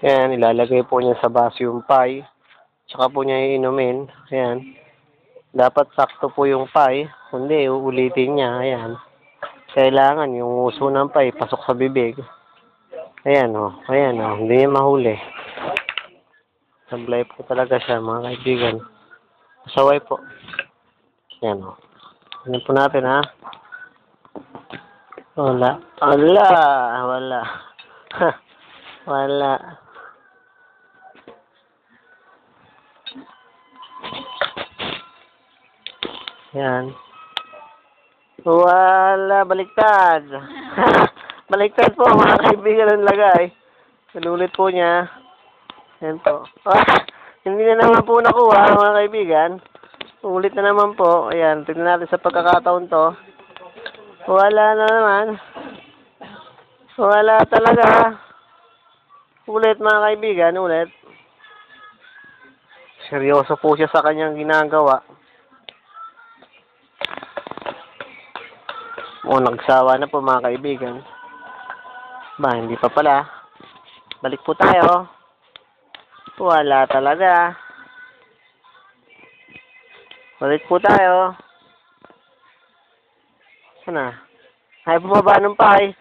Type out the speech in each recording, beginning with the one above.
Ayan, ilalagay po niya sa baso yung pie. Tsaka po niya iinumin. Ayan. Dapat sakto po yung pie. Kundi, uulitin niya. Ayan. Kailangan yung uso ng pie pasok sa bibig. Ayan o. Ayan o. Hindi niya mahuli. Sablay po talaga siya mga kaibigan. Saway po. Ayan o. Ano po natin ha? Wala. Wala. Wala. Wala. Yan. Wala. Baliktad. Baliktad po mga kaibigan ng lagay. Nalulit po niya. Yan po. Hindi na naman po nakuha mga kaibigan. Ulit na naman po. Ayan. Tignan natin sa pagkakataon to. Wala na naman. Wala talaga. Ulit mga kaibigan. Ulit. Seryoso po siya sa kanyang ginagawa. Nagsawa na po mga kaibigan. Ba, hindi pa pala. Balik po tayo. Wala talaga. Balik po tayo. Sana. Ayaw bumaba ng pie.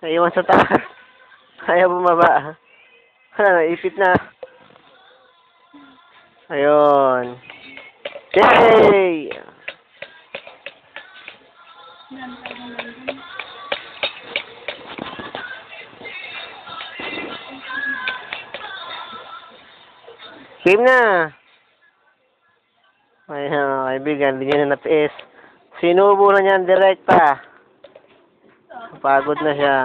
Naiwan sa taas. Ayaw bumaba. Naipit na. Ayun. Yay! Game na! Ay, kaibigan, hindi niya na natiis. Sinubo na niyan direkta. Pagod na siya.